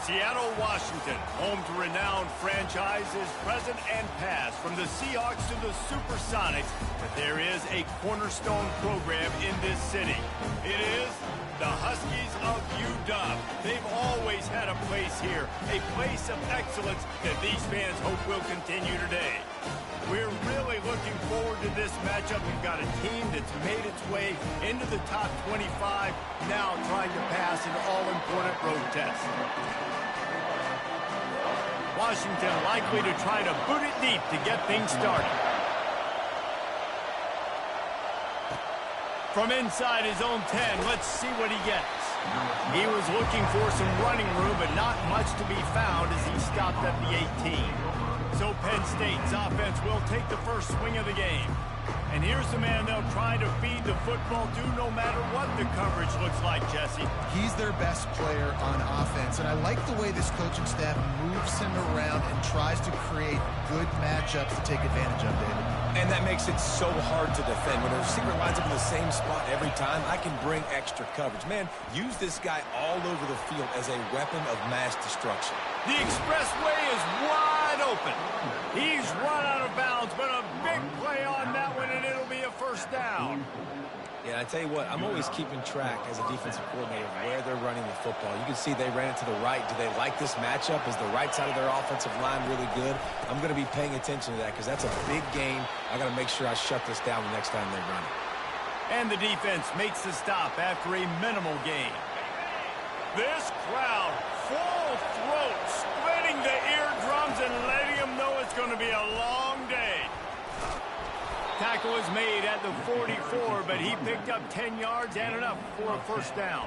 Seattle, Washington, home to renowned franchises present and past, from the Seahawks to the Supersonics, but there is a cornerstone program in this city. It is the Huskies of UW. They've always had a place here, a place of excellence that these fans hope will continue today. We're really looking forward to this matchup. We've got a team that's made its way into the top 25, now trying to pass an all-important road test. Washington likely to try to boot it deep to get things started. From inside his own 10, let's see what he gets. He was looking for some running room, but not much to be found as he stopped at the 18. So Penn State's offense will take the first swing of the game. And here's the man they'll try to feed the football to no matter what the coverage looks like, Jesse. He's their best player on offense, and I like the way this coaching staff moves him around and tries to create good matchups to take advantage of, David. And that makes it so hard to defend. When the receiver lines up in the same spot every time, I can bring extra coverage. Man, use this guy all over the field as a weapon of mass destruction. The expressway is wide open. He's run out of bounds, but a big play on that one, and it'll be a first down. Yeah, I tell you what, I'm always keeping track as a defensive coordinator of where they're running the football. You can see they ran it to the right. Do they like this matchup? Is the right side of their offensive line really good? I'm going to be paying attention to that because that's a big game. I got to make sure I shut this down the next time they run it. And the defense makes the stop after a minimal gain. This crowd, full throat, splitting the eardrums and letting them know it's going to be a long day. Tackle was made at the 44, but he picked up 10 yards and enough for a first down.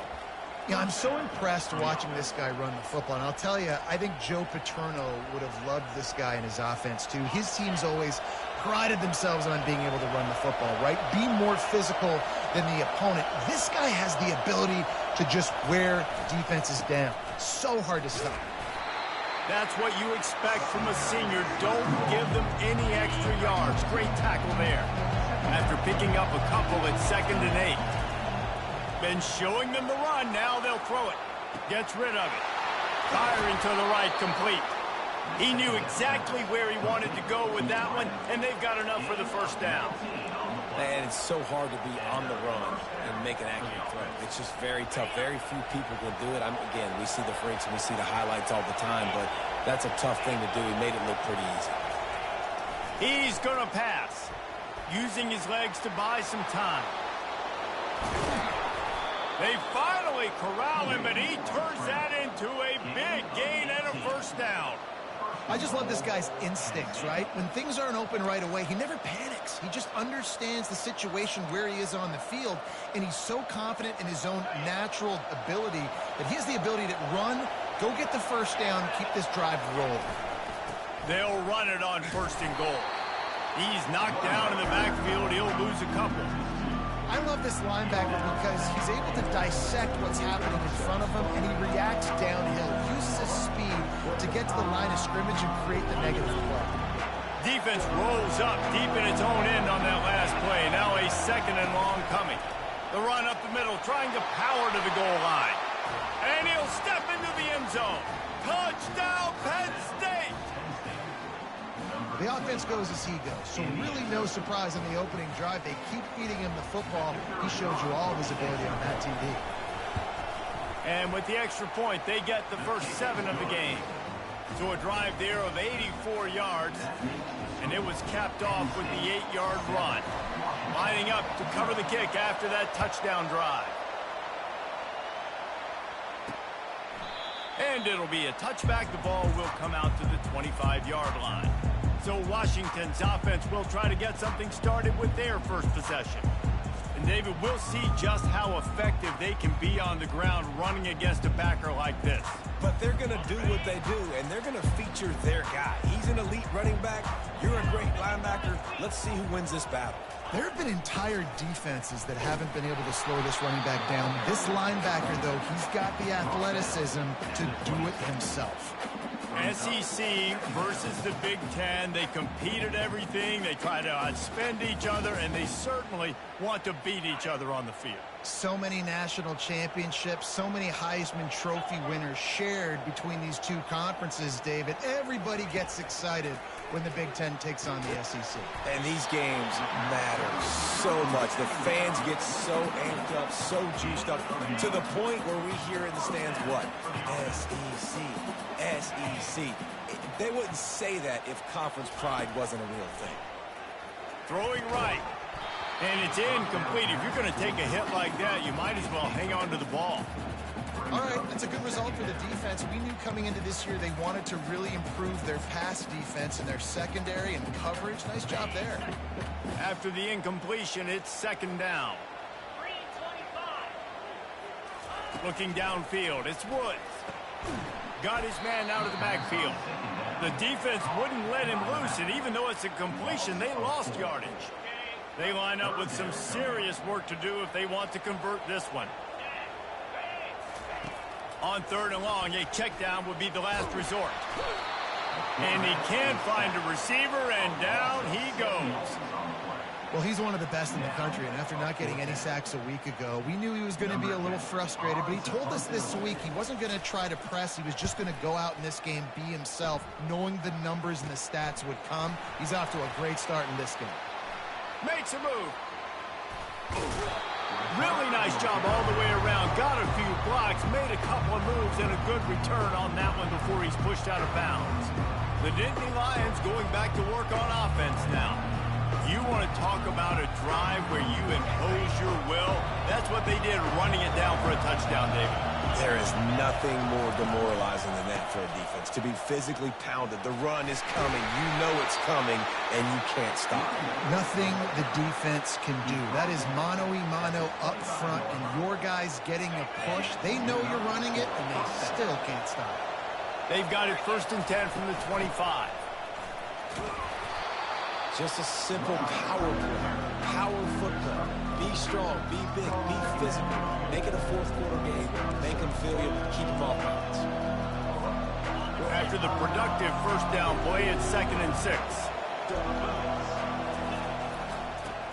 Yeah, I'm so impressed watching this guy run the football. And I'll tell you, I think Joe Paterno would have loved this guy in his offense, too. His teams always prided themselves on being able to run the football, right? Be more physical than the opponent. This guy has the ability to just wear defenses down. So hard to stop. That's what you expect from a senior. Don't give them any extra yards. Great tackle there. After picking up a couple at 2nd and 8. Been showing them the run. Now they'll throw it. Gets rid of it. Firing to the right, complete. He knew exactly where he wanted to go with that one, and they've got enough for the first down. And it's so hard to be on the run and make an accurate throw. It's just very tough. Very few people can do it. Again, we see the freaks and we see the highlights all the time, but that's a tough thing to do. He made it look pretty easy. He's going to pass, using his legs to buy some time. They finally corral him, but he turns that into a big gain and a first down. I just love this guy's instincts, right? When things aren't open right away, he never panics. He just understands the situation where he is on the field, and he's so confident in his own natural ability that he has the ability to run, go get the first down, keep this drive rolling. They'll run it on 1st and goal. He's knocked down in the backfield. He'll lose a couple. I love this linebacker because he's able to dissect what's happening in front of him, and he reacts downhill, uses his speed to get to the line of scrimmage and create the negative play. Defense rolls up deep in its own end on that last play. Now a 2nd and long coming. The run up the middle, trying to power to the goal line. And he'll step into the end zone. Touchdown, Penn State! The offense goes as he goes, so really no surprise in the opening drive. They keep feeding him the football. He shows you all of his ability on that TV. And with the extra point, they get the first 7 of the game. So a drive there of 84 yards, and it was capped off with the 8-yard run. Lining up to cover the kick after that touchdown drive. And it'll be a touchback. The ball will come out to the 25-yard line. So Washington's offense will try to get something started with their first possession. And David, we'll see just how effective they can be on the ground running against a backer like this. But they're going to do what they do, and they're going to feature their guy. He's an elite running back. You're a great linebacker. Let's see who wins this battle. There have been entire defenses that haven't been able to slow this running back down. This linebacker, though, he's got the athleticism to do it himself. SEC versus the Big Ten. They compete at everything. They try to outspend each other, and they certainly want to beat each other on the field. So many national championships, so many Heisman Trophy winners shared between these two conferences, David. Everybody gets excited when the Big Ten takes on the SEC. And these games matter so much. The fans get so amped up, so juiced up, to the point where we hear in the stands, what? SEC, SEC. They wouldn't say that if conference pride wasn't a real thing. Throwing right. And it's incomplete. If you're going to take a hit like that, you might as well hang on to the ball. All right, that's a good result for the defense. We knew coming into this year they wanted to really improve their pass defense and their secondary and coverage. Nice job there. After the incompletion, it's second down. Looking downfield, it's Woods. Got his man out of the backfield. The defense wouldn't let him loose, and even though it's a completion, they lost yardage. They line up with some serious work to do if they want to convert this one. On third and long, a check down would be the last resort. And he can't find a receiver, and down he goes. Well, he's one of the best in the country, and after not getting any sacks a week ago, we knew he was going to be a little frustrated, but he told us this week he wasn't going to try to press. He was just going to go out in this game, be himself, knowing the numbers and the stats would come. He's off to a great start in this game. Makes a move. Really nice job all the way around. Got a few blocks, made a couple of moves, and a good return on that one before he's pushed out of bounds. The Nittany Lions going back to work on offense now. You want to talk about a drive where you impose your will? That's what they did, running it down for a touchdown, David. There is nothing more demoralizing than that for a defense. To be physically pounded, the run is coming, you know it's coming, and you can't stop it. Nothing the defense can do. That is mano-a-mano up front, and your guys getting a push. They know you're running it, and they still can't stop it. They've got it 1st and 10 from the 25. Just a simple power play, power football. Be strong, be big, be physical. Make it a fourth-quarter game. Make them feel you, keep them off balance. After the productive first down play, it's 2nd and 6.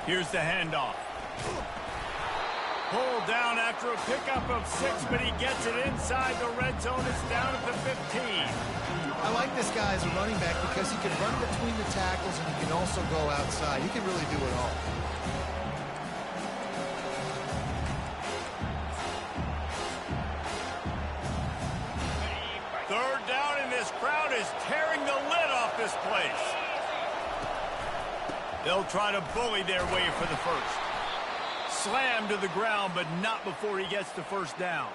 Here's the handoff. Pulled down after a pickup of 6, but he gets it inside the red zone. It's down at the 15. I like this guy as a running back because he can run between the tackles and he can also go outside. He can really do it all. Third down, and this crowd is tearing the lid off this place. They'll try to bully their way for the first. Slammed to the ground, but not before he gets the first down.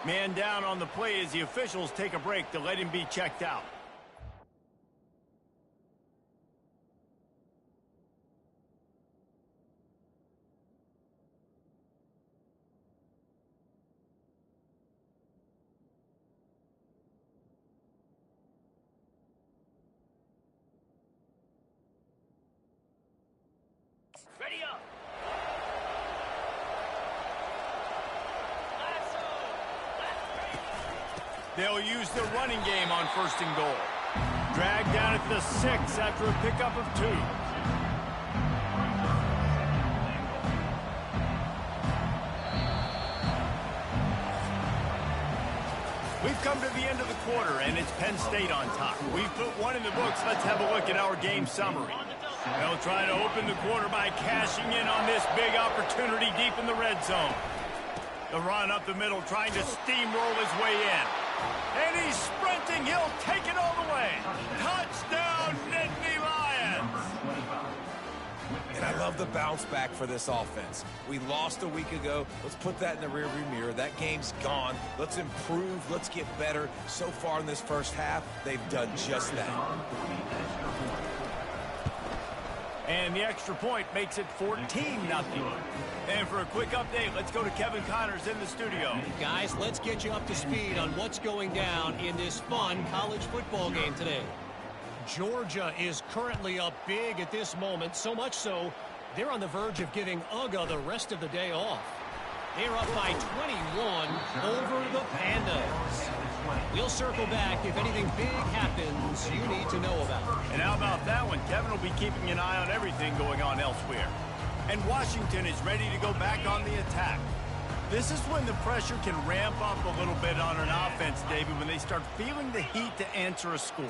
Man down on the play as the officials take a break to let him be checked out. Ready up. They'll use the running game on 1st and goal. Dragged down at the 6 after a pickup of 2. We've come to the end of the quarter, and it's Penn State on top. We've put one in the books. Let's have a look at our game summary. They'll try to open the quarter by cashing in on this big opportunity deep in the red zone. The run up the middle, trying to steamroll his way in. And he's sprinting. He'll take it all the way. Touchdown, Nittany Lions. And I love the bounce back for this offense. We lost a week ago. Let's put that in the rearview mirror. That game's gone. Let's improve. Let's get better. So far in this first half, they've done just that. And the extra point makes it 14-0. And for a quick update, let's go to Kevin Connors in the studio. Guys, let's get you up to speed on what's going down in this fun college football game today. Georgia is currently up big at this moment, so much so they're on the verge of giving Ncaa the rest of the day off. They're up by 21 over the Pandas. We'll circle back if anything big happens you need to know about. And how about that one? Kevin will be keeping an eye on everything going on elsewhere. And Washington is ready to go back on the attack. This is when the pressure can ramp up a little bit on an offense, David, when they start feeling the heat to answer a score.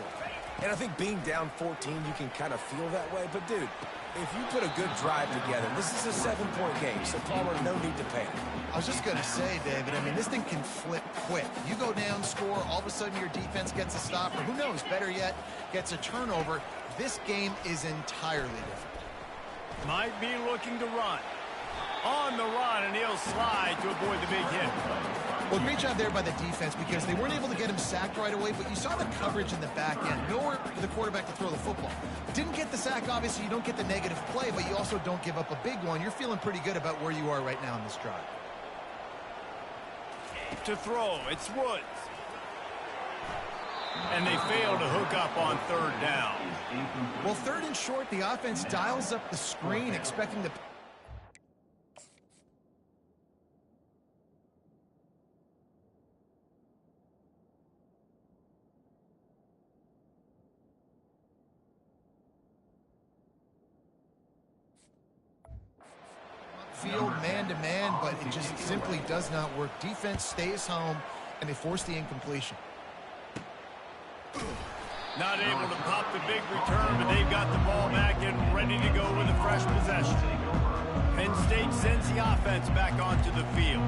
And I think being down 14, you can kind of feel that way. But, dude, if you put a good drive together, this is a 7-point game, so Palmer, no need to panic. I was just going to say, David, I mean, this thing can flip quick. You go down, score, all of a sudden your defense gets a stop, or who knows, better yet, gets a turnover. This game is entirely different. Might be looking to run. On the run, and he'll slide to avoid the big hit. Well, great job there by the defense because they weren't able to get him sacked right away, but you saw the coverage in the back end. Nowhere for the quarterback to throw the football. Didn't get the sack, obviously. You don't get the negative play, but you also don't give up a big one. You're feeling pretty good about where you are right now in this drive. To throw, it's Woods. And they fail to hook up on third down. Well, third and short, the offense dials up the screen, expecting the field man-to-man, but it just simply does not work. Defense stays home, and they force the incompletion. Not able to pop the big return, but they've got the ball back and ready to go with a fresh possession. Penn State sends the offense back onto the field.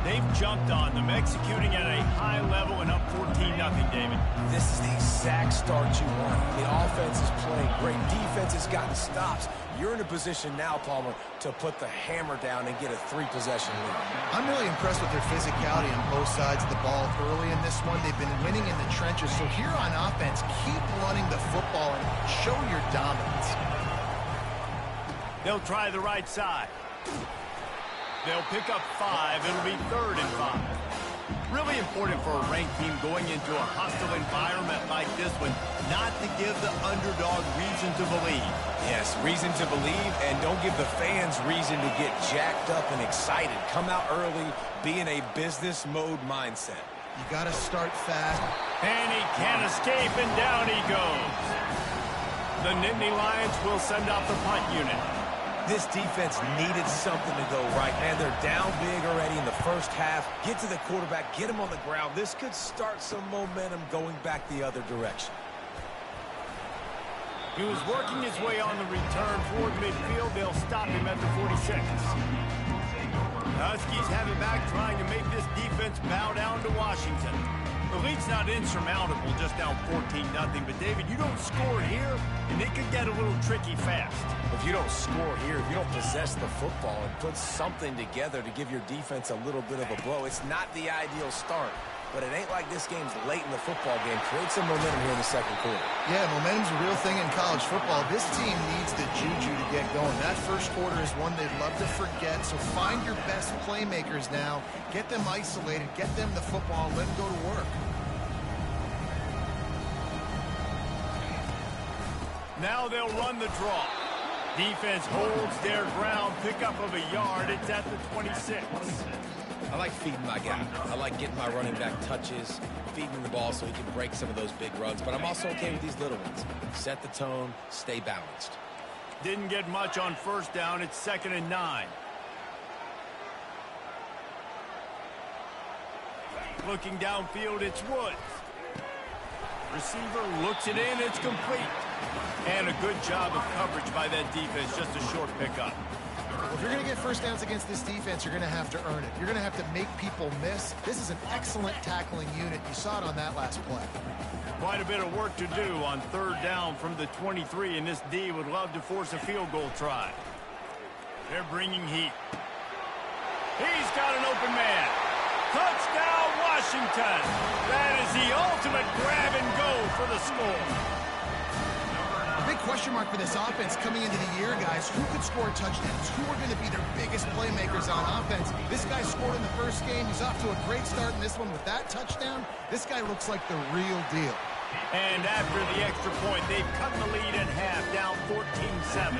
They've jumped on them, executing at a high level and up 14-0, David. This is the exact start you want. The offense is playing great. Defense has gotten stops. You're in a position now, Palmer, to put the hammer down and get a 3-possession lead. I'm really impressed with their physicality on both sides of the ball early in this one. They've been winning in the trenches. So here on offense, keep running the football and show your dominance. They'll try the right side. They'll pick up 5. It'll be 3rd and 5. Really important for a ranked team going into a hostile environment like this one, not to give the underdog reason to believe. Yes, reason to believe, and don't give the fans reason to get jacked up and excited. Come out early, be in a business mode mindset. You got to start fast. And he can't escape, and down he goes. The Nittany Lions will send out the punt unit. This defense needed something to go right, man. They're down big already in the first half. Get to the quarterback, get him on the ground. This could start some momentum going back the other direction. He was working his way on the return toward midfield. They'll stop him at the 46. Huskies have it back, trying to make this defense bow down to Washington. The lead's not insurmountable, just down 14-0. But, David, you don't score here, and it could get a little tricky fast. If you don't score here, if you don't possess the football and put something together to give your defense a little bit of a blow, it's not the ideal start. But it ain't like this game's late in the football game. Create some momentum here in the second quarter. Yeah, momentum's a real thing in college football. This team needs the juju to get going. That first quarter is one they'd love to forget. So find your best playmakers now. Get them isolated. Get them the football. Let them go to work. Now they'll run the draw. Defense holds their ground. Pickup of a yard. It's at the 26. I like feeding my guy. I like getting my running back touches, feeding the ball so he can break some of those big runs. But I'm also okay with these little ones. Set the tone, stay balanced. Didn't get much on first down. It's 2nd and 9. Looking downfield, it's Woods. Receiver looks it in. It's complete. And a good job of coverage by that defense. Just a short pickup. If you're going to get first downs against this defense, you're going to have to earn it. You're going to have to make people miss. This is an excellent tackling unit. You saw it on that last play. Quite a bit of work to do on 3rd down from the 23, and this D would love to force a field goal try. They're bringing heat. He's got an open man. Touchdown, Washington. That is the ultimate grab and go for the score. Big question mark for this offense coming into the year, guys. Who could score touchdowns? Who are going to be their biggest playmakers on offense? This guy scored in the first game. He's off to a great start in this one with that touchdown. This guy looks like the real deal. And after the extra point, they've cut the lead in half, down 14-7.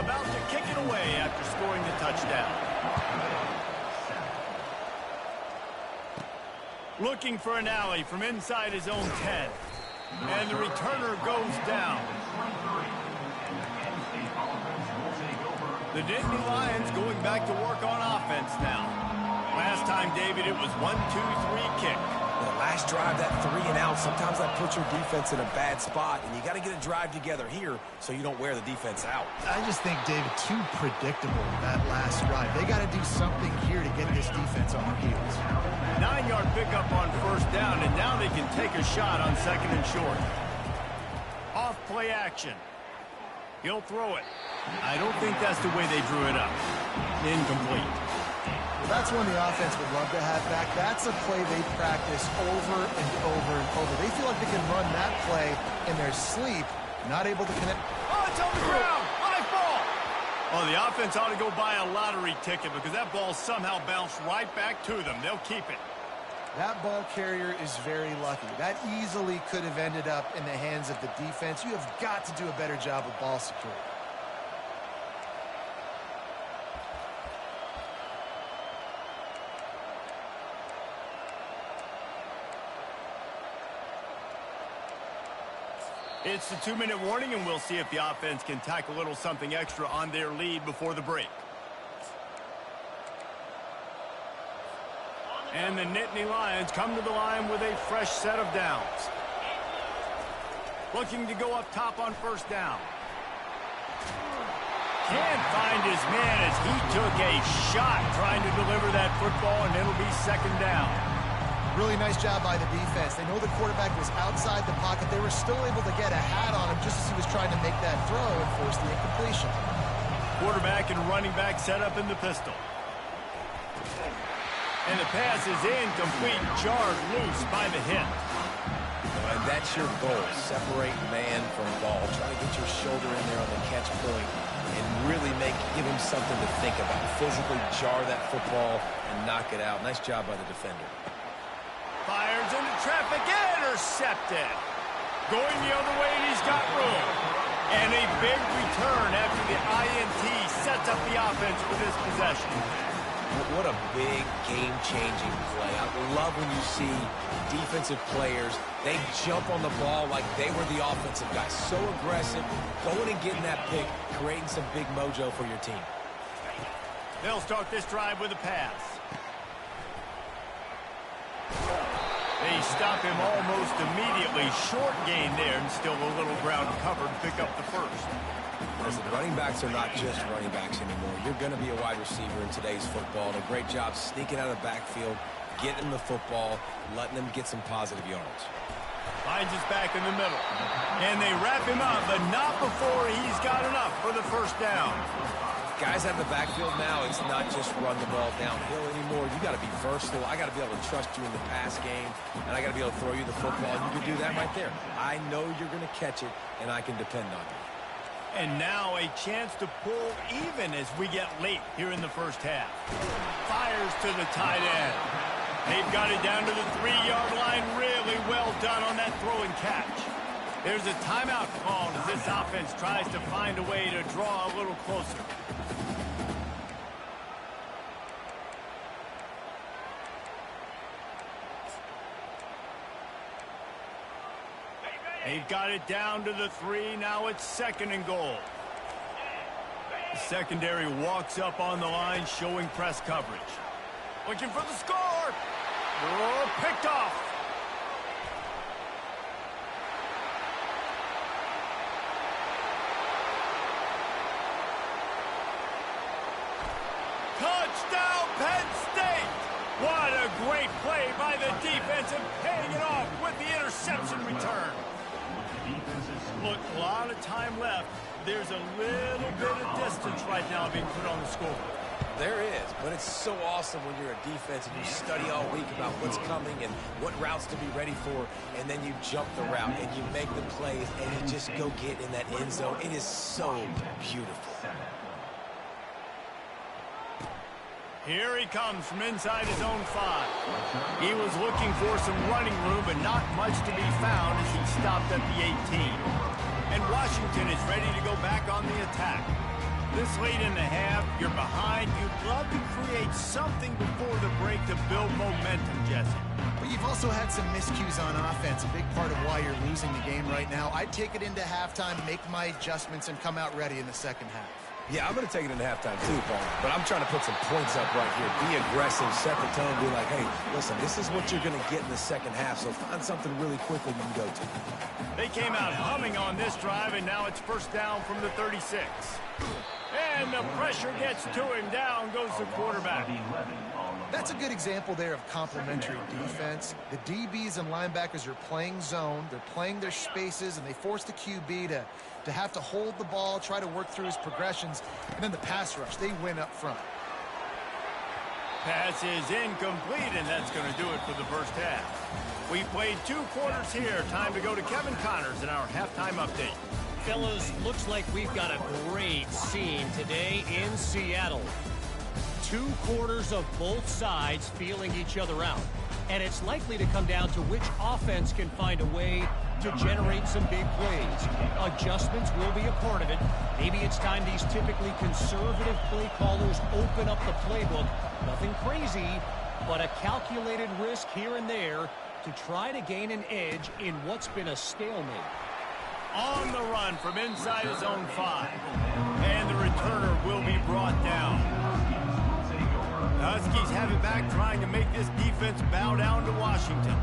About to kick it away after scoring the touchdown. Looking for an alley from inside his own 10. And the returner goes down. The Nittany Lions going back to work on offense now. time, David, it was 1-2-3 kick. The last drive, that 3 and out, sometimes that puts your defense in a bad spot, and you got to get a drive together here so you don't wear the defense out. I just think, David, too predictable that last drive. They got to do something here to get this defense on their heels. 9-yard pickup on first down, and now they can take a shot on second and short. Off play action. He'll throw it. I don't think that's the way they drew it up. Incomplete. That's one the offense would love to have back. That's a play they practice over and over and over. They feel like they can run that play in their sleep, not able to connect. Oh, it's on the ground. High ball. Oh, the offense ought to go buy a lottery ticket because that ball somehow bounced right back to them. They'll keep it. That ball carrier is very lucky. That easily could have ended up in the hands of the defense. You have got to do a better job of ball security. It's the 2-minute warning, and we'll see if the offense can tack a little something extra on their lead before the break. And the Nittany Lions come to the line with a fresh set of downs. Looking to go up top on first down. Can't find his man as he took a shot trying to deliver that football, and it'll be second down. Really nice job by the defense. They know the quarterback was outside the pocket. They were still able to get a hat on him just as he was trying to make that throw and force the incompletion. Quarterback and running back set up in the pistol. And the pass is incomplete, jarred loose by the hit. And that's your goal, separate man from ball. Try to get your shoulder in there on the catch point and really give him something to think about. Physically jar that football and knock it out. Nice job by the defender. Fires into traffic, intercepted. Going the other way, and he's got room. And a big return after the INT sets up the offense for this possession. What a big game-changing play. I love when you see defensive players, they jump on the ball like they were the offensive guys. So aggressive, going and getting that pick, creating some big mojo for your team. They'll start this drive with a pass. They stop him almost immediately. Short gain there, and still a little ground covered. Pick up the first. Listen, running backs are not just running backs anymore. You're going to be a wide receiver in today's football. And a great job sneaking out of the backfield, getting the football, letting them get some positive yards. Finds his back in the middle. And they wrap him up, but not before he's got enough for the first down. Guys out of the backfield now, it's not just run the ball downhill anymore. You got to be versatile. I got to be able to trust you in the pass game, and I got to be able to throw you the football. You can do that right there. I know you're going to catch it, and I can depend on you. And now a chance to pull even as we get late here in the first half. Fires to the tight end. They've got it down to the 3-yard line. Really well done on that throw and catch. There's a timeout called as this offense tries to find a way to draw a little closer. They've got it down to the 3. Now it's second and goal. The secondary walks up on the line, showing press coverage. Looking for the score. Oh, picked off. Touchdown, Penn State! What a great play by the defense and paying it off with the interception return. Look, a lot of time left. There's a little bit of distance right now being put on the score. There is, but it's so awesome when you're a defense and you study all week about what's coming and what routes to be ready for, and then you jump the route and you make the plays and you just go get in that end zone. It is so beautiful. Here he comes from inside his own 5. He was looking for some running room, but not much to be found as he stopped at the 18. And Washington is ready to go back on the attack. This late in the half, you're behind. You'd love to create something before the break to build momentum, Jesse. But you've also had some miscues on offense, a big part of why you're losing the game right now. I'd take it into halftime, make my adjustments, and come out ready in the second half. Yeah, I'm going to take it in halftime too, Paul. But I'm trying to put some points up right here. Be aggressive, set the tone, be like, hey, listen, this is what you're going to get in the second half, so find something really quickly you can go to. They came out humming on this drive, and now it's first down from the 36. And the pressure gets to him. Down goes the quarterback. That's a good example there of complementary defense. The DBs and linebackers are playing zone. They're playing their spaces, and they force the QB to have to hold the ball, try to work through his progressions, and then the pass rush. They win up front. Pass is incomplete, and that's going to do it for the first half. We played 2 quarters here. Time to go to Kevin Connors in our halftime update. Fellas, looks like we've got a great scene today in Seattle. 2 quarters of both sides feeling each other out. And it's likely to come down to which offense can find a way to generate some big plays. Adjustments will be a part of it. Maybe it's time these typically conservative play callers open up the playbook. Nothing crazy, but a calculated risk here and there to try to gain an edge in what's been a stalemate. On the run from inside his own 5. And the returner will be brought down. Huskies have it back, trying to make this defense bow down to Washington.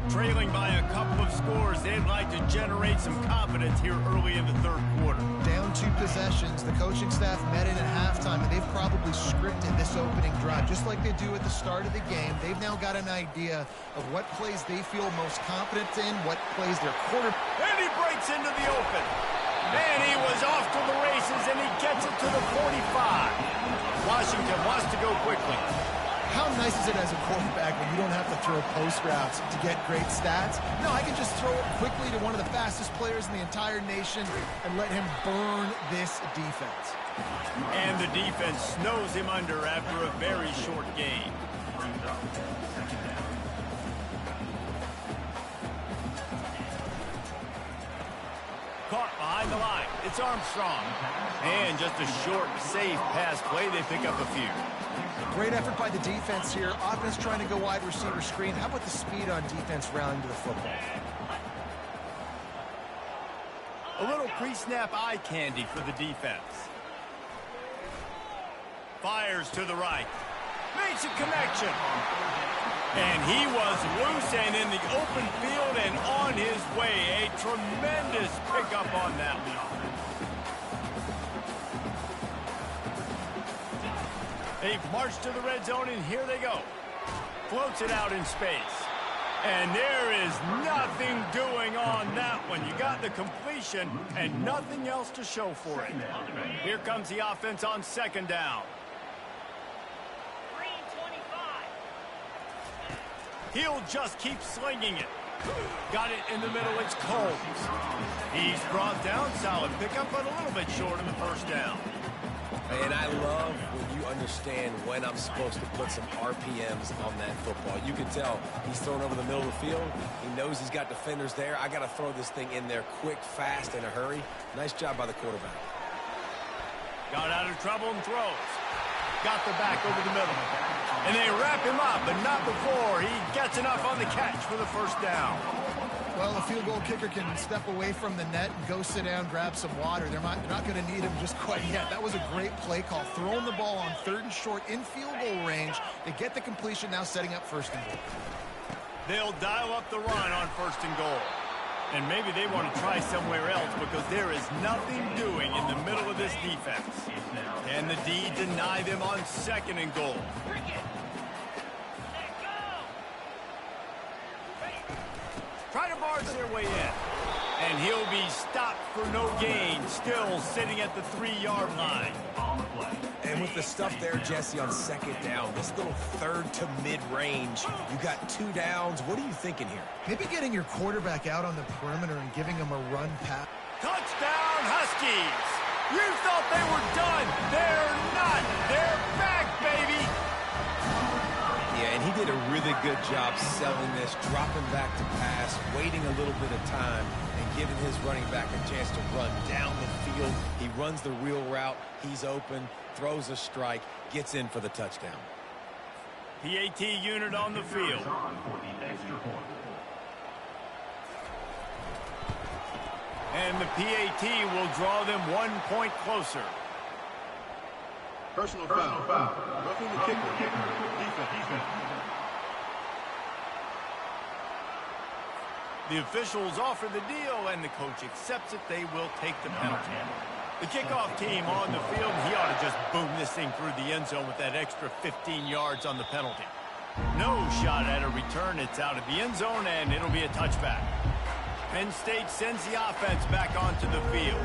Trailing by a couple of scores, they'd like to generate some confidence here early in the third quarter. Down 2 possessions, the coaching staff met in at halftime, and they've probably scripted this opening drive just like they do at the start of the game. They've now got an idea of what plays they feel most confident in, what plays their quarterback. And he breaks into the open. And he was off to the races, and he gets it to the 45. Washington wants to go quickly. How nice is it as a quarterback when you don't have to throw post routes to get great stats? No, I can just throw it quickly to one of the fastest players in the entire nation and let him burn this defense. And the defense snows him under after a very short game. Caught behind the line. It's Armstrong. And just a short, safe pass play. They pick up a few. Great effort by the defense here. Offense trying to go wide receiver screen. How about the speed on defense rallying to the football? A little pre-snap eye candy for the defense. Fires to the right. Makes a connection. And he was loose and in the open field and on his way. A tremendous pickup on that one. They've marched to the red zone, and here they go. Floats it out in space. And there is nothing doing on that one. You got the completion and nothing else to show for it. Here comes the offense on second down. He'll just keep slinging it. Got it in the middle. It's Combs. He's brought down. Solid pickup, but a little bit short in the first down. And I love when you understand when I'm supposed to put some RPMs on that football. You can tell he's thrown over the middle of the field. He knows he's got defenders there. I got to throw this thing in there quick, fast, in a hurry. Nice job by the quarterback. Got out of trouble and throws. Got the back over the middle. And they wrap him up, but not before he gets enough on the catch for the first down. Well, a field goal kicker can step away from the net and go sit down, grab some water. They're not going to need him just quite yet. That was a great play call. Throwing the ball on 3rd and short in field goal range. They get the completion, now setting up 1st and goal. They'll dial up the run on 1st and goal. And maybe they want to try somewhere else because there is nothing doing in the middle of this defense. Can the D deny them on 2nd and goal? Try to barge their way in. And he'll be stopped for no gain, still sitting at the 3-yard line. And with the stuff there, Jesse, on 2nd down, this little 3rd to mid-range, you got 2 downs. What are you thinking here? Maybe getting your quarterback out on the perimeter and giving him a run pass. Touchdown, Huskies! You thought they were done. They're not. They're back, baby! Yeah, and he did a really good job selling this, dropping back to pass, waiting a little bit of time, and giving his running back a chance to run down the field. He runs the real route. He's open, throws a strike, gets in for the touchdown. PAT unit on the field. And the PAT will draw them 1 point closer. Personal foul. Roughing the kicker. Defense. The officials offer the deal, and the coach accepts it. They will take the penalty. The kickoff team on the field, he ought to just boom this thing through the end zone with that extra 15 yards on the penalty. No shot at a return. It's out of the end zone, and it'll be a touchback. Penn State sends the offense back onto the field.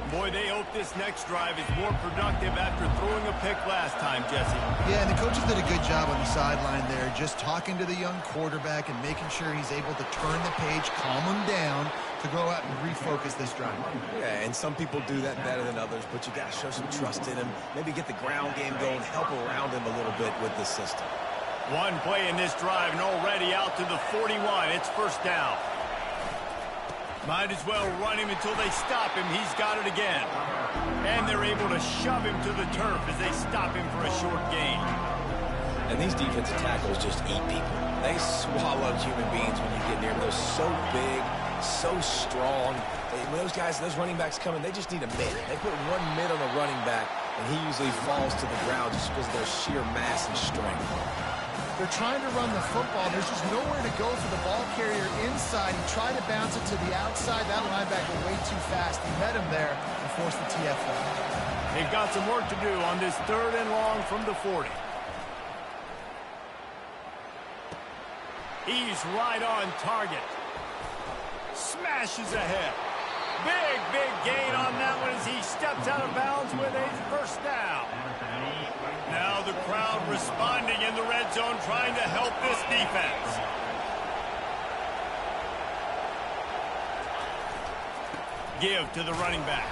Boy, they hope this next drive is more productive after throwing a pick last time, Jesse. Yeah, and the coaches did a good job on the sideline there, just talking to the young quarterback and making sure he's able to turn the page, calm him down, to go out and refocus this drive. Yeah, and some people do that better than others, but you got to show some trust in him. Maybe get the ground game going, help around him a little bit with the system. One play in this drive, and already out to the 41. It's first down. Might as well run him until they stop him. He's got it again. And they're able to shove him to the turf as they stop him for a short gain. And these defensive tackles just eat people. They swallow human beings when you get near them. They're so big, so strong. When those running backs come in, they just need a mid. They put one mid on the running back, and he usually falls to the ground just because of their sheer mass and strength. They're trying to run the football. There's just nowhere to go for the ball carrier inside. He tried to bounce it to the outside. That linebacker way too fast. He met him there and forced the TFL. They've got some work to do on this 3rd and long from the 40. He's right on target. Smashes ahead. Big gain on that one as he steps out of bounds with a first down. Now the crowd responding in the red zone, trying to help this defense. Give to the running back.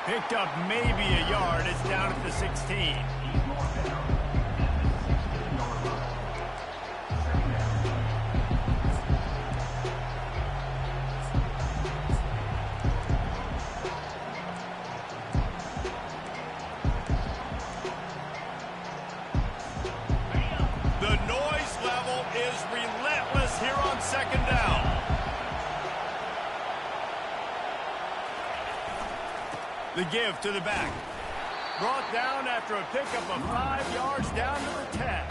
Picked up maybe a yard. It's down at the 16. Second down. The give to the back. Brought down after a pickup of 5 yards down to the 10.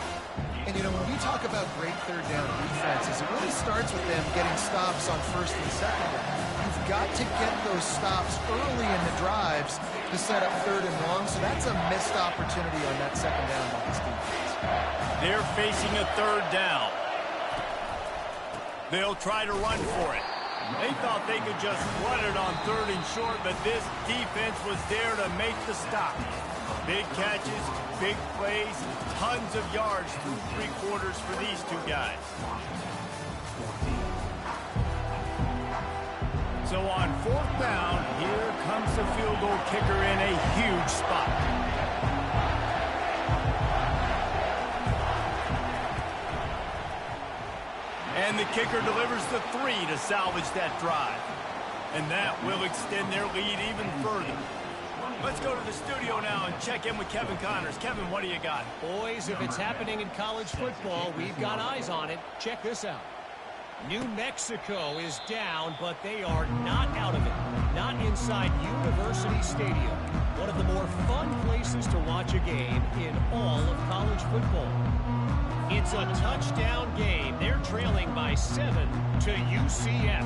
And, you know, when we talk about great third down defenses, it really starts with them getting stops on first and second down. You've got to get those stops early in the drives to set up 3rd and long, so that's a missed opportunity on that second down by this defense. They're facing a 3rd down. They'll try to run for it. They thought they could just run it on 3rd and short, but this defense was there to make the stop. Big catches, big plays, tons of yards through 3 quarters for these two guys. So on 4th down, here comes the field goal kicker in a huge spot. And the kicker delivers the 3 to salvage that drive. And that will extend their lead even further. Let's go to the studio now and check in with Kevin Connors. Kevin, what do you got? Boys, if it's happening in college football, we've got eyes on it. Check this out. New Mexico is down, but they are not out of it. Not inside University Stadium. One of the more fun places to watch a game in all of college football. It's a touchdown game. They're trailing by 7 to UCF.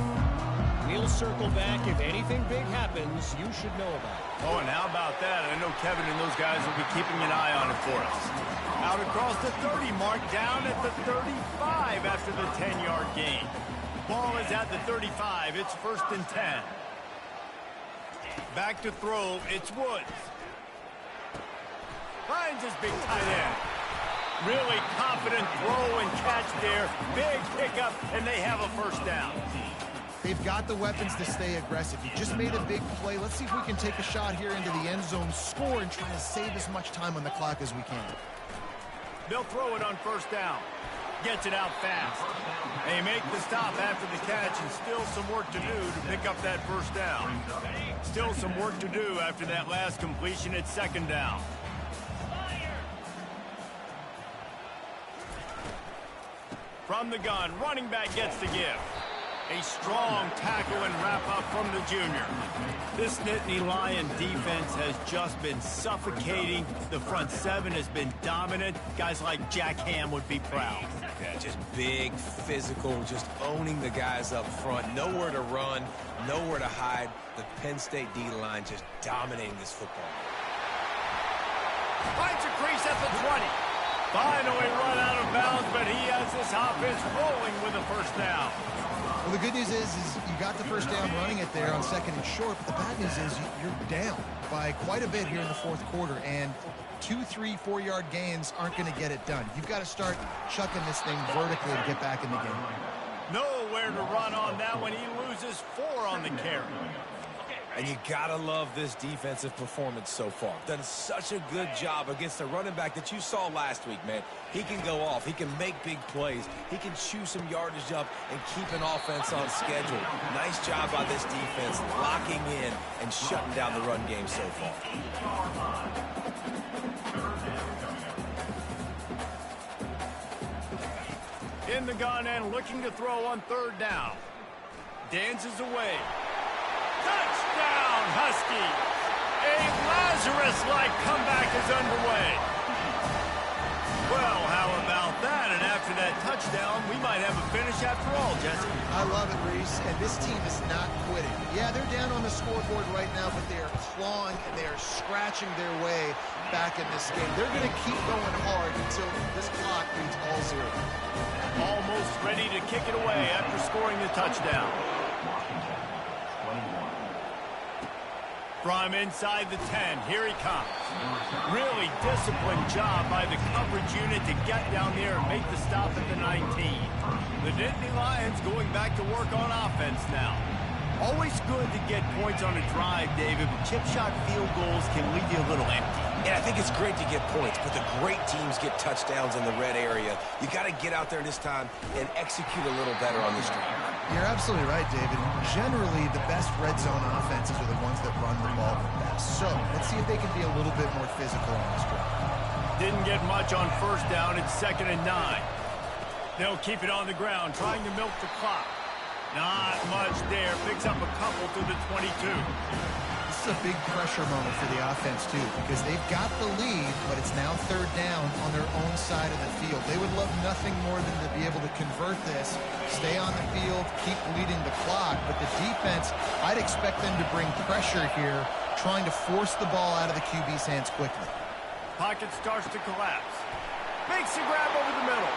We'll circle back. If anything big happens, you should know about it. Oh, and how about that? I know Kevin and those guys will be keeping an eye on it for us. Out across the 30 mark, down at the 35 after the 10-yard gain. Ball is at the 35. It's 1st and 10. Back to throw. It's Woods. Finds his big tight end. Really confident throw and catch there. Big pickup, and they have a first down. They've got the weapons to stay aggressive. You just made a big play. Let's see if we can take a shot here into the end zone, score, and try to save as much time on the clock as we can. They'll throw it on 1st down. Gets it out fast. They make the stop after the catch, and still some work to do to pick up that 1st down. Still some work to do after that last completion at 2nd down. From the gun, running back gets the give. A strong tackle and wrap-up from the junior. This Nittany Lion defense has just been suffocating. The front seven has been dominant. Guys like Jack Ham would be proud. Yeah, just big, physical, just owning the guys up front. Nowhere to run, nowhere to hide. The Penn State D-line just dominating this football. Finds a crease at the 20. Finally run out of bounds, but he has this offense rolling with a first down. Well, the good news is you got the first down running it there on 2nd and short, but the bad news is you're down by quite a bit here in the 4th quarter, and 2, 3, 4-yard gains aren't going to get it done. You've got to start chucking this thing vertically to get back in the game. Nowhere to run on that one. He loses 4 on the carry. And you gotta love this defensive performance so far. Done such a good job against the running back that you saw last week, man. He can go off. He can make big plays. He can chew some yardage up and keep an offense on schedule. Nice job by this defense locking in and shutting down the run game so far. In the gun and looking to throw on 3rd down. Dances away. Touchdown, Huskies! A Lazarus-like comeback is underway. Well, how about that? And after that touchdown, we might have a finish after all, Jesse. I love it, Reese, and this team is not quitting. Yeah, they're down on the scoreboard right now, but they are clawing and they are scratching their way back in this game. They're going to keep going hard until this clock reads all 0. Almost ready to kick it away after scoring the touchdown. From inside the 10, here he comes. Really disciplined job by the coverage unit to get down there and make the stop at the 19. The Nittany Lions going back to work on offense now. Always good to get points on a drive, David, but chip shot field goals can leave you a little empty. And I think it's great to get points, but the great teams get touchdowns in the red area. You got to get out there this time and execute a little better on this drive. You're absolutely right, David. Generally, the best red zone offenses are the ones that run the ball the best. So let's see if they can be a little bit more physical on this drive. Didn't get much on 1st down. It's 2nd and 9. They'll keep it on the ground, trying to milk the clock. Not much there. Picks up a couple to the 22. This is a big pressure moment for the offense, too, because they've got the lead, but it's now 3rd down on their own side of the field. They would love nothing more than to be able to convert this, stay on the field, keep leading the clock. But the defense, I'd expect them to bring pressure here, trying to force the ball out of the QB's hands quickly. Pocket starts to collapse. Makes a grab over the middle.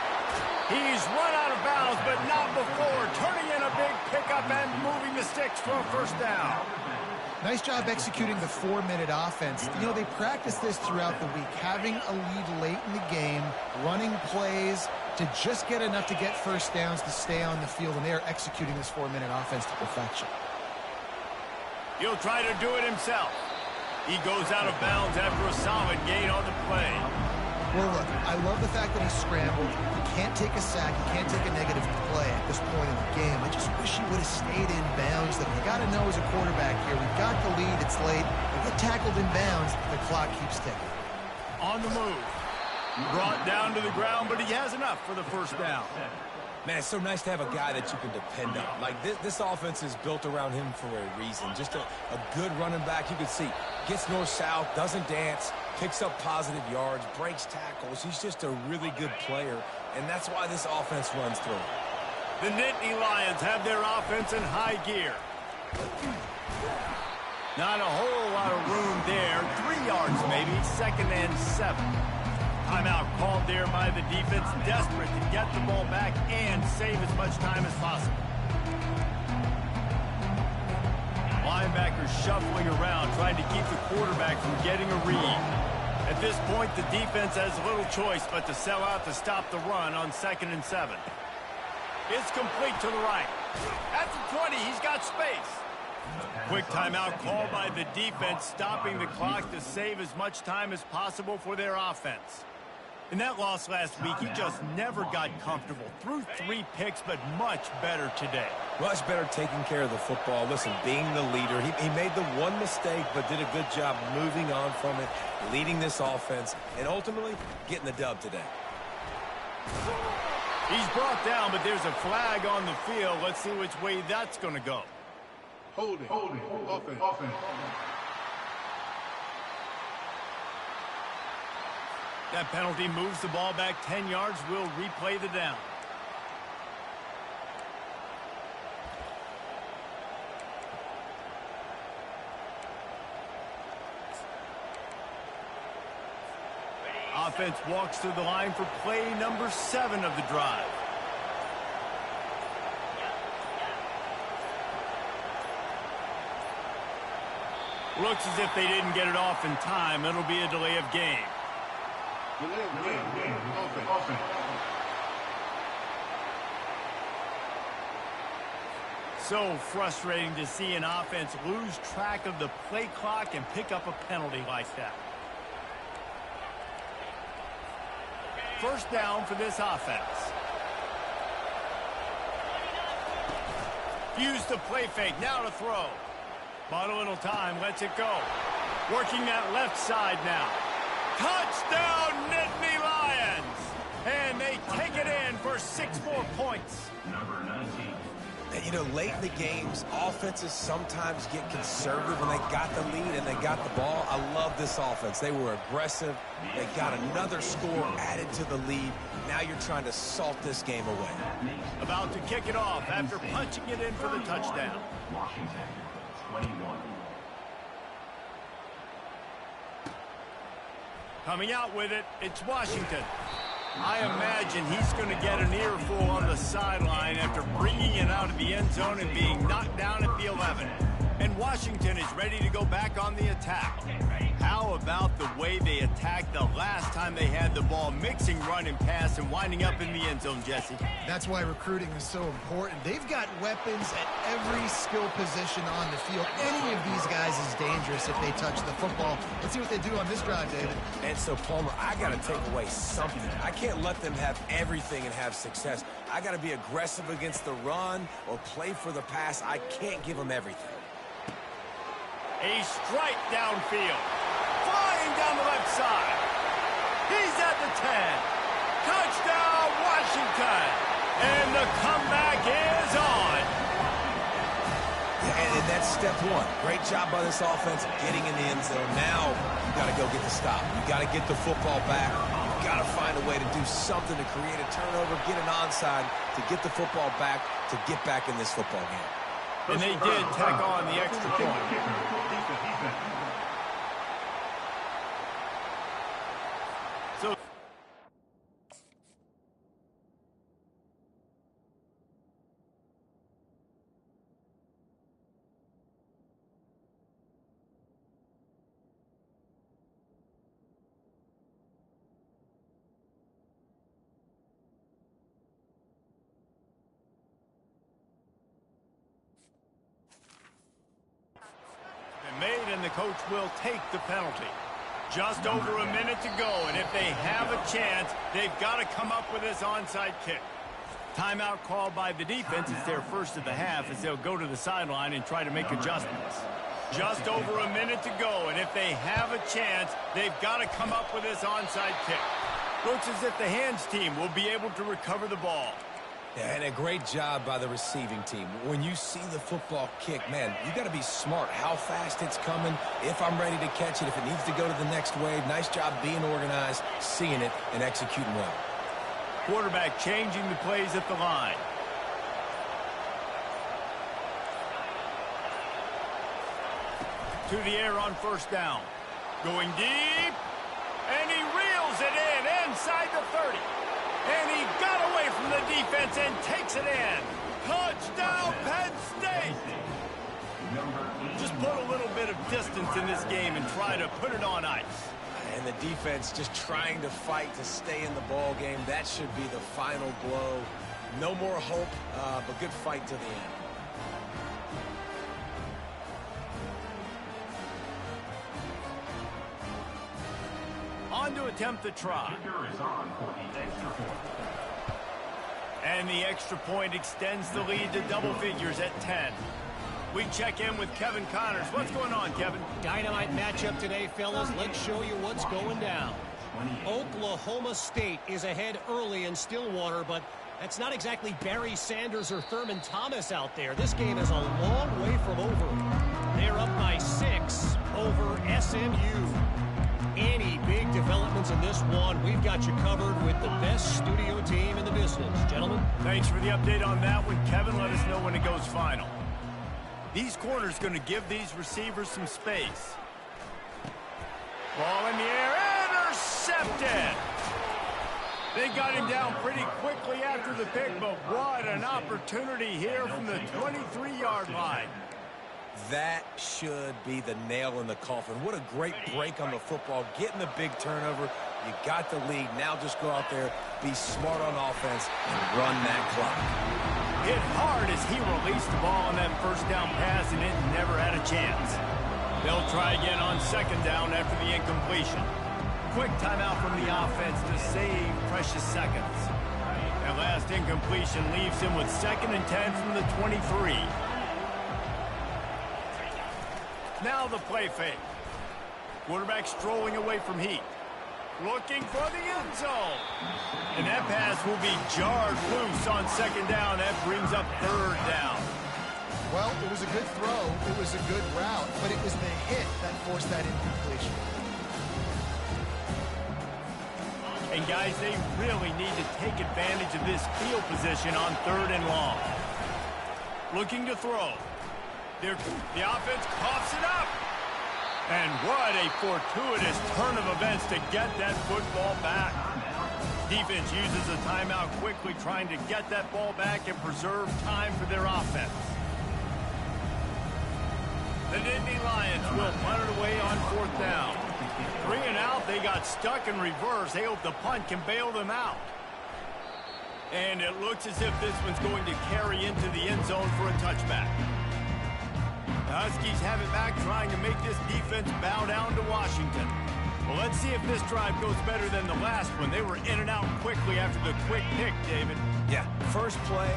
He's run out of bounds, but not before. Turning in a big pickup and moving the sticks for a 1st down. Nice job executing the 4-minute offense. You know, they practice this throughout the week, having a lead late in the game, running plays to just get enough to get 1st downs to stay on the field, and they are executing this 4-minute offense to perfection. He'll try to do it himself. He goes out of bounds after a solid gain on the play. Well, look, I love the fact that he scrambled. He can't take a sack. He can't take a negative play at this point in the game. I just wish he would have stayed in bounds. That you got to know as a quarterback here, we've got the lead. It's late. We get tackled in bounds. The clock keeps ticking. On the move. Brought down to the ground, but he has enough for the 1st down. Man, it's so nice to have a guy that you can depend on. Like, this offense is built around him for a reason. Just a good running back. You can see, gets north-south, doesn't dance, picks up positive yards, breaks tackles. He's just a really good player, and that's why this offense runs through. The Nittany Lions have their offense in high gear. Not a whole lot of room there. 3 yards maybe, 2nd and 7. Timeout called there by the defense, desperate to get the ball back and save as much time as possible. Linebackers shuffling around, trying to keep the quarterback from getting a read. At this point, the defense has little choice but to sell out to stop the run on 2nd and 7. It's complete to the right. At the 20, he's got space. Quick timeout called by the defense, stopping the clock to save as much time as possible for their offense. In that loss last week, he just never got comfortable. Threw 3 picks, but much better today. Much better taking care of the football. Listen, being the leader, he made the one mistake, but did a good job moving on from it, leading this offense, and ultimately getting the dub today. He's brought down, but there's a flag on the field. Let's see which way that's going to go. Holding. Offense. That penalty moves the ball back 10 yards. We'll replay the down. Offense walks to the line for play number 7 of the drive. Looks as if they didn't get it off in time. It'll be a delay of game. Offense. So frustrating to see an offense lose track of the play clock and pick up a penalty like that. First down for this offense. Used the play fake, now to throw. Bought a little time, lets it go. Working that left side now. Touchdown, Nittany Lions! And they take it in for 6 more points. Number 19. And, you know, late in the games, offenses sometimes get conservative when they got the lead and they got the ball. I love this offense. They were aggressive. They got another score added to the lead. Now you're trying to salt this game away. About to kick it off after punching it in for the touchdown. Washington, 21. Coming out with it, it's Washington. I imagine he's going to get an earful on the sideline after bringing it out of the end zone and being knocked down at the 11. And Washington is ready to go back on the attack. How about the way they attacked the last time they had the ball, mixing run and pass and winding up in the end zone, Jesse? That's why recruiting is so important. They've got weapons at every skill position on the field. Any of these guys is dangerous if they touch the football. Let's see what they do on this drive, David. And so, Palmer, I got to take away something. I can't let them have everything and have success. I got to be aggressive against the run or play for the pass. I can't give them everything. A strike downfield. Flying down the left side. He's at the 10. Touchdown, Washington. And the comeback is on. And that's step 1. Great job by this offense getting in the end zone. Now you got to go get the stop. You got to get the football back. You got to find a way to do something to create a turnover, get an onside, to get the football back, to get back in this football game. And they did tack on the extra point. So made, and the coach will take the penalty. Just over a minute to go, and if they have a chance, they've got to come up with this onside kick. Timeout called by the defense. It's their first of the half as they'll go to the sideline and try to make adjustments. Just over a minute to go, and if they have a chance, they've got to come up with this onside kick. Looks as if the hands team will be able to recover the ball. And a great job by the receiving team. When you see the football kick, man, you got to be smart how fast it's coming, if I'm ready to catch it, if it needs to go to the next wave. Nice job being organized, seeing it, and executing well. Quarterback changing the plays at the line. To the air on first down. Going deep, and he reels it in inside the 30. And he got away from the defense and takes it in. Touchdown, Penn State! Just put a little bit of distance in this game and try to put it on ice. And the defense just trying to fight to stay in the ball game. That should be the final blow. No more hope, but good fight to the end. On to attempt the try. And the extra point extends the lead to double figures at 10. We check in with Kevin Connors. What's going on, Kevin? Dynamite matchup today, fellas. Let's show you what's going down. Oklahoma State is ahead early in Stillwater, but that's not exactly Barry Sanders or Thurman Thomas out there. This game is a long way from over. They're up by 6 over SMU. Any big developments in this one, we've got you covered with the best studio team in the business. Gentlemen. Thanks for the update on that one, Kevin. Let us know when it goes final. These corners going to give these receivers some space. Ball in the air, intercepted. They got him down pretty quickly after the pick, but what an opportunity here from the 23-yard line. That should be the nail in the coffin. What a great break on the football. Getting the big turnover. You got the lead. Now just go out there, be smart on offense, and run that clock. Hit hard as he released the ball on that first down pass, and it never had a chance. They'll try again on second down after the incompletion. Quick timeout from the offense to save precious seconds. That last incompletion leaves him with 2nd and 10 from the 23. Now the play fake. Quarterback strolling away from heat. Looking for the end zone. And that pass will be jarred loose on second down. That brings up third down. Well, it was a good throw. It was a good route, but it was the hit that forced that incompletion. And guys, they really need to take advantage of this field position on 3rd and long. Looking to throw. The offense coughs it up. And what a fortuitous turn of events to get that football back. Defense uses a timeout quickly, trying to get that ball back and preserve time for their offense. The Nittany Lions will punt it away on 4th down. 3 and out, they got stuck in reverse. They hope the punt can bail them out. And it looks as if this one's going to carry into the end zone for a touchback. The Huskies have it back, trying to make this defense bow down to Washington. Well, let's see if this drive goes better than the last one. They were in and out quickly after the quick pick, David. Yeah, first play,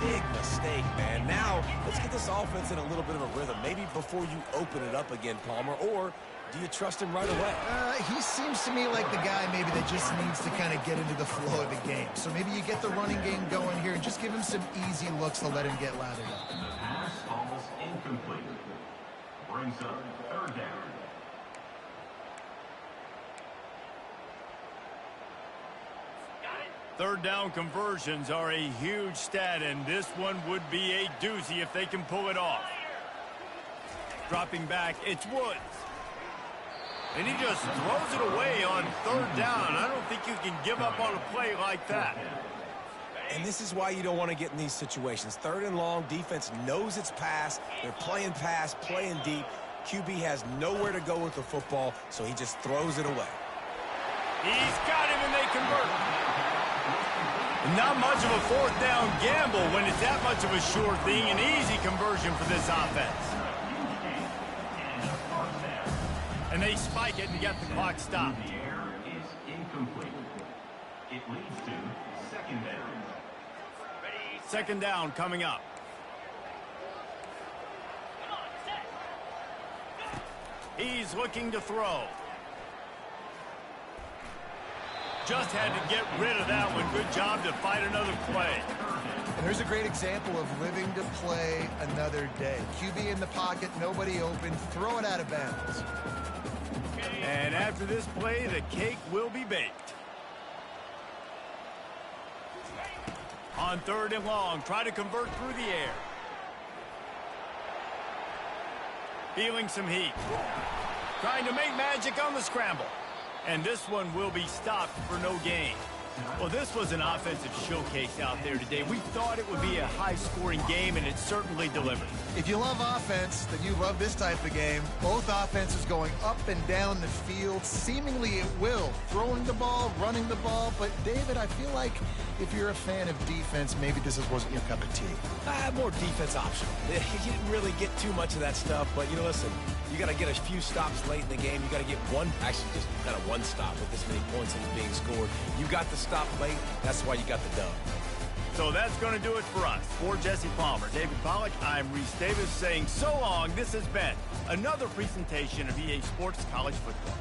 big mistake, man. Now, let's get this offense in a little bit of a rhythm. Maybe before you open it up again, Palmer, or do you trust him right away? He seems to me like the guy maybe that just needs to kind of get into the flow of the game. So maybe you get the running game going here and just give him some easy looks to let him get lathered up. The pass almost incomplete. Brings up 3rd down. Third down conversions are a huge stat, and this one would be a doozy if they can pull it off. Dropping back, it's Woods. And he just throws it away on 3rd down. I don't think you can give up on a play like that. And this is why you don't want to get in these situations. 3rd and long, defense knows it's pass. They're playing pass, playing deep. QB has nowhere to go with the football, so he just throws it away. He's got him, and they convert. Not much of a 4th down gamble when it's that much of a sure thing. An easy conversion for this offense. And they spike it and get the clock stopped. The air is incomplete. It leads to 2nd down. 2nd down coming up. He's looking to throw. Just had to get rid of that one. Good job to fight another play. And there's a great example of living to play another day. QB in the pocket, nobody open, throw it out of bounds. And after this play, the cake will be baked. On 3rd and long, try to convert through the air. Feeling some heat. Trying to make magic on the scramble. And this one will be stopped for no gain. Well, this was an offensive showcase out there today. We thought it would be a high-scoring game, and it certainly delivered. If you love offense, then you love this type of game. Both offenses going up and down the field, seemingly at will. Throwing the ball, running the ball. But, David, I feel like if you're a fan of defense, maybe this wasn't your cup of tea. More defense optional. You didn't really get too much of that stuff, but, listen, you got to get a few stops late in the game. You got to get actually just kind of one stop with this many points that was being scored. You got the stop late. That's why you got the dub. So that's going to do it for us. For Jesse Palmer, David Pollack, I'm Reese Davis saying so long. This has been another presentation of EA Sports College Football.